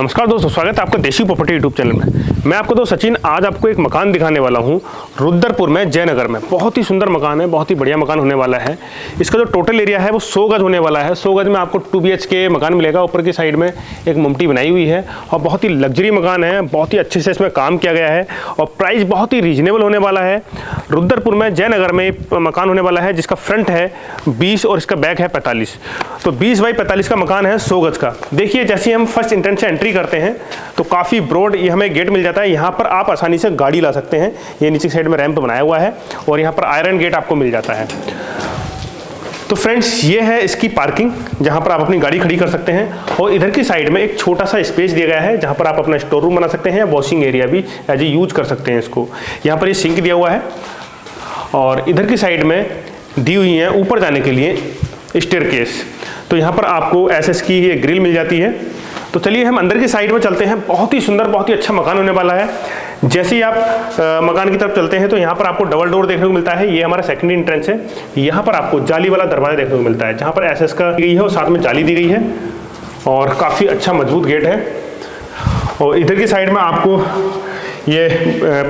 नमस्कार दोस्तों, स्वागत है आपका देशी प्रॉपर्टी यूट्यूब चैनल में। मैं आपको दोस्त सचिन आज आपको एक मकान दिखाने वाला हूं रुद्रपुर में, जयनगर में। बहुत ही सुंदर मकान है, बहुत ही बढ़िया मकान होने वाला है। इसका जो टोटल एरिया है वो 100 गज होने वाला है। 100 गज में आपको 2 BHK मकान मिलेगा। ऊपर की साइड में एक ममटी बनाई हुई है और बहुत ही लग्जरी मकान है। बहुत ही अच्छे से इसमें काम किया गया है और प्राइस बहुत ही रीजनेबल होने वाला है। रुद्रपुर में जयनगर में मकान होने वाला है जिसका फ्रंट है 20 और इसका बैक है 45। तो 20 बाई 45 का मकान है 100 गज का। देखिए जैसे हम फर्स्ट इंट्रेंस से एंट्री करते हैं तो काफ़ी ब्रॉड ये हमें गेट मिल जाता है। यहाँ पर आप आसानी से गाड़ी ला सकते हैं। ये नीचे साइड में रैंप बनाया हुआ है और यहाँ पर आयरन गेट आपको मिल जाता है। तो फ्रेंड्स ये है इसकी पार्किंग जहाँ पर आप अपनी गाड़ी खड़ी कर सकते हैं। और इधर की साइड में एक छोटा सा स्पेस दिया गया है जहाँ पर आप अपना स्टोर रूम बना सकते हैं, वॉशिंग एरिया भी एज ए यूज कर सकते हैं इसको। यहाँ पर ये सिंक दिया हुआ है और इधर की साइड में दी हुई है ऊपर जाने के लिए स्टेयरकेस। तो यहाँ पर आपको SS की ये ग्रिल मिल जाती है। तो चलिए हम अंदर की साइड में चलते हैं। बहुत ही सुंदर, बहुत ही अच्छा मकान होने वाला है। जैसे ही आप मकान की तरफ चलते हैं तो यहाँ पर आपको डबल डोर देखने को मिलता है। ये हमारा सेकंड एंट्रेंस है। यहाँ पर आपको जाली वाला दरवाजा देखने को मिलता है जहाँ पर SS का दी गई है और साथ में जाली दी गई है और काफ़ी अच्छा मजबूत गेट है। और इधर की साइड में आपको ये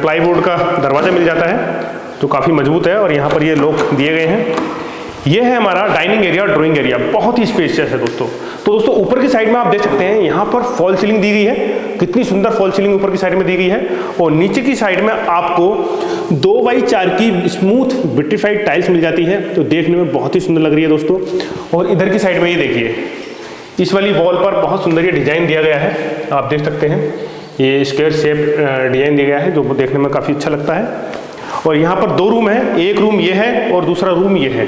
प्लाईवुड का दरवाजा मिल जाता है जो काफ़ी मजबूत है और यहाँ पर ये लॉक दिए गए हैं। ये है हमारा डाइनिंग एरिया और ड्राइंग एरिया, बहुत ही स्पेशियस है दोस्तों। तो दोस्तों ऊपर की साइड में आप देख सकते हैं यहाँ पर फॉल सीलिंग दी गई है। कितनी सुंदर फॉल सीलिंग ऊपर की साइड में दी गई है। और नीचे की साइड में आपको 2x4 की स्मूथ विट्रीफाइड टाइल्स मिल जाती है तो देखने में बहुत ही सुंदर लग रही है दोस्तों। और इधर की साइड में ये देखिए, इस वाली वॉल पर बहुत सुंदर ये डिजाइन दिया गया है। आप देख सकते हैं ये स्क्वायर शेप डिजाइन दिया गया है जो देखने में काफ़ी अच्छा लगता है। और यहाँ पर 2 रूम है, एक रूम ये है और दूसरा रूम ये है।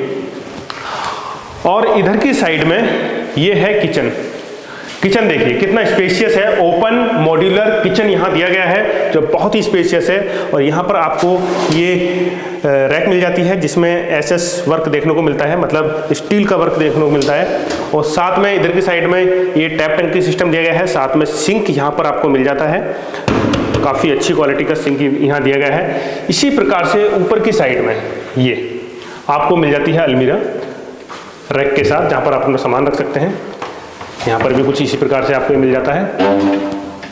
और इधर की साइड में ये है किचन। किचन देखिए कितना स्पेशियस है। ओपन मॉड्यूलर किचन यहाँ दिया गया है जो बहुत ही स्पेशियस है। और यहाँ पर आपको ये रैक मिल जाती है जिसमें SS वर्क देखने को मिलता है, मतलब स्टील का वर्क देखने को मिलता है। और साथ में इधर की साइड में ये टैप टंकी सिस्टम दिया गया है। साथ में सिंक यहाँ पर आपको मिल जाता है। काफ़ी अच्छी क्वालिटी का सिंक यहाँ दिया गया है। इसी प्रकार से ऊपर की साइड में ये आपको मिल जाती है अलमीरा रैक के साथ जहाँ पर आप अपना सामान रख सकते हैं। यहाँ पर भी कुछ इसी प्रकार से आपको मिल जाता है।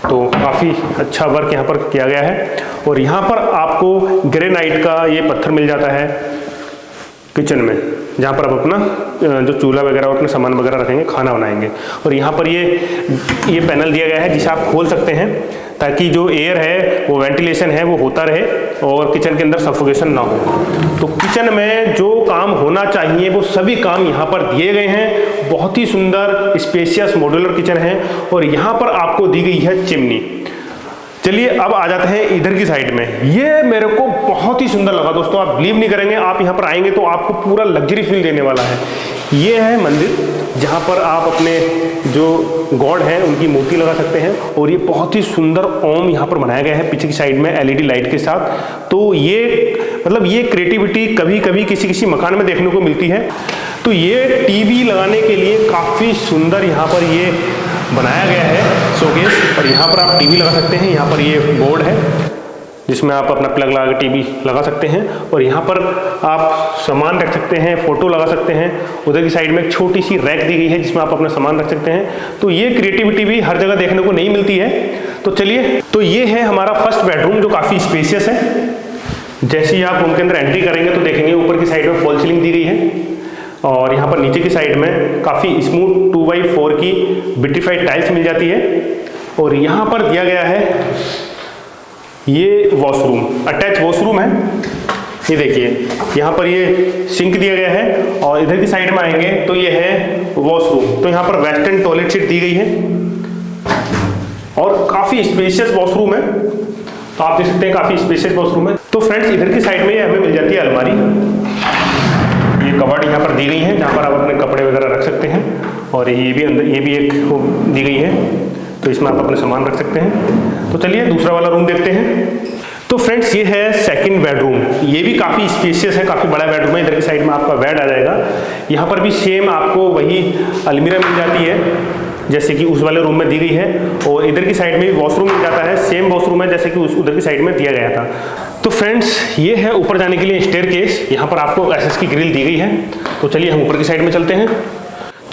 तो काफ़ी अच्छा वर्क यहाँ पर किया गया है। और यहाँ पर आपको ग्रेनाइट का ये पत्थर मिल जाता है किचन में जहाँ पर आप अपना जो चूल्हा वगैरह और अपने सामान वगैरह रखेंगे, खाना बनाएंगे। और यहाँ पर ये पैनल दिया गया है जिसे आप खोल सकते हैं ताकि जो एयर है वो वेंटिलेशन है वो होता रहे और किचन के अंदर सफोकेशन ना हो। तो किचन में जो काम होना चाहिए वो सभी काम यहाँ पर दिए गए हैं। बहुत ही सुंदर स्पेशियस मॉड्यूलर किचन है। और यहाँ पर आपको दी गई है चिमनी। चलिए अब आ जाते हैं इधर की साइड में। ये मेरे को बहुत ही सुंदर लगा दोस्तों। आप बिलीव नहीं करेंगे, आप यहाँ पर आएंगे तो आपको पूरा लग्जरी फील देने वाला है। ये है मंदिर जहाँ पर आप अपने जो गॉड हैं उनकी मूर्ति लगा सकते हैं। और ये बहुत ही सुंदर ओम यहाँ पर बनाया गया है पीछे की साइड में LED लाइट के साथ। तो ये मतलब ये क्रिएटिविटी कभी कभी किसी किसी मकान में देखने को मिलती है। तो ये TV लगाने के लिए काफ़ी सुंदर यहाँ पर ये बनाया गया है शोकेस। और यहाँ पर आप TV लगा सकते हैं। यहाँ पर ये बोर्ड है जिसमें आप अपना प्लग लगा के TV लगा सकते हैं। और यहाँ पर आप सामान रख सकते हैं, फोटो लगा सकते हैं। उधर की साइड में एक छोटी सी रैक दी गई है जिसमें आप अपना सामान रख सकते हैं। तो ये क्रिएटिविटी भी हर जगह देखने को नहीं मिलती है। तो चलिए, तो ये है हमारा फर्स्ट बेडरूम जो काफ़ी स्पेशियस है। जैसे ही आप रूम के अंदर एंट्री करेंगे तो देखेंगे ऊपर की साइड में फॉल सीलिंग दी गई है। और यहाँ पर नीचे की साइड में काफ़ी स्मूथ 2x4 की विट्रीफाइड टाइल्स मिल जाती है। और यहाँ पर दिया गया है ये वॉशरूम, अटैच वॉशरूम है। ये देखिए यहाँ पर ये सिंक दिया गया है। और इधर की साइड में आएंगे तो ये है वॉशरूम। तो यहाँ पर वेस्टर्न टॉयलेट सीट दी गई है और काफ़ी स्पेशियस वॉशरूम है। तो आप देख सकते हैं काफ़ी स्पेशियस वॉशरूम है। तो फ्रेंड्स इधर की साइड में हमें मिल जाती है अलमारी। ये कवर्ड यहाँ पर दी गई है जहाँ पर आप अपने कपड़े वगैरह रख सकते हैं। और ये भी अंदर ये भी एक दी गई है तो इसमें आप अपने सामान रख सकते हैं। तो चलिए दूसरा वाला रूम देखते हैं। तो फ्रेंड्स ये है सेकंड बेडरूम। ये भी काफ़ी स्पेशियस है, काफ़ी बड़ा बेडरूम है। इधर की साइड में आपका बेड आ जाएगा। यहाँ पर भी सेम आपको वही अलमीरा मिल जाती है जैसे कि उस वाले रूम में दी गई है। और इधर की साइड में भी वॉशरूम मिल जाता है, सेम वॉशरूम है जैसे कि उधर की साइड में दिया गया था। तो फ्रेंड्स ये है ऊपर जाने के लिए स्टेयरकेस। यहाँ पर आपको SS की ग्रिल दी गई है। तो चलिए हम ऊपर की साइड में चलते हैं।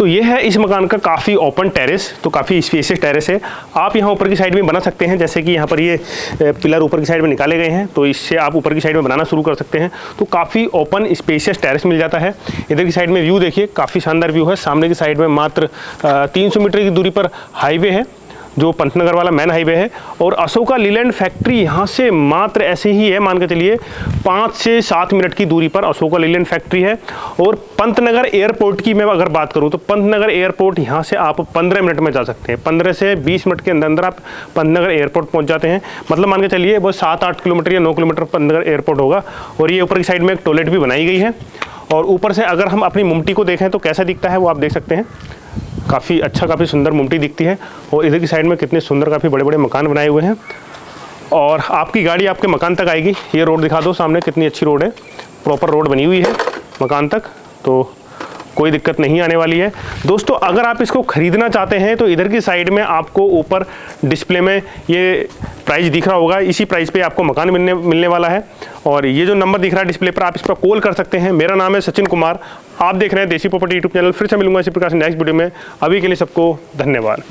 तो ये है इस मकान का काफ़ी ओपन टेरेस, तो काफ़ी स्पेशियस टेरेस है। आप यहाँ ऊपर की साइड में बना सकते हैं, जैसे कि यहाँ पर ये पिलर ऊपर की साइड में निकाले गए हैं, तो इससे आप ऊपर की साइड में बनाना शुरू कर सकते हैं। तो काफ़ी ओपन स्पेशियस टेरेस मिल जाता है। इधर की साइड में व्यू देखिए, काफ़ी शानदार व्यू है। सामने की साइड में मात्र 300 मीटर की दूरी पर हाईवे है, जो पंतनगर वाला मेन हाईवे है। और अशोका लीलैंड फैक्ट्री यहाँ से मात्र ऐसे ही है, मान के चलिए 5 से 7 मिनट की दूरी पर अशोका लीलैंड फैक्ट्री है। और पंतनगर एयरपोर्ट की मैं अगर बात करूँ तो पंतनगर एयरपोर्ट यहाँ से आप 15 मिनट में जा सकते हैं। 15 से 20 मिनट के अंदर अंदर आप पंतनगर एयरपोर्ट पहुँच जाते हैं। मतलब मान के चलिए वो 7-8 किलोमीटर या 9 किलोमीटर पंतनगर एयरपोर्ट होगा। और ये ऊपर की साइड में एक टॉयलेट भी बनाई गई है। और ऊपर से अगर हम अपनी मुमटी को देखें तो कैसा दिखता है वो आप देख सकते हैं। काफ़ी अच्छा, काफ़ी सुंदर मुमटी दिखती है। और इधर की साइड में कितने सुंदर काफ़ी बड़े बड़े मकान बनाए हुए हैं। और आपकी गाड़ी आपके मकान तक आएगी। ये रोड दिखा दो सामने, कितनी अच्छी रोड है, प्रॉपर रोड बनी हुई है मकान तक, तो कोई दिक्कत नहीं आने वाली है। दोस्तों अगर आप इसको ख़रीदना चाहते हैं तो इधर की साइड में आपको ऊपर डिस्प्ले में ये प्राइस दिख रहा होगा, इसी प्राइस पे आपको मकान मिलने वाला है। और ये जो नंबर दिख रहा है डिस्प्ले पर, आप इस पर कॉल कर सकते हैं। मेरा नाम है सचिन कुमार, आप देख रहे हैं देसी प्रॉपर्टी यूट्यूब चैनल। फिर से मिलूंगा इसी प्रकार से नेक्स्ट वीडियो में। अभी के लिए सबको धन्यवाद।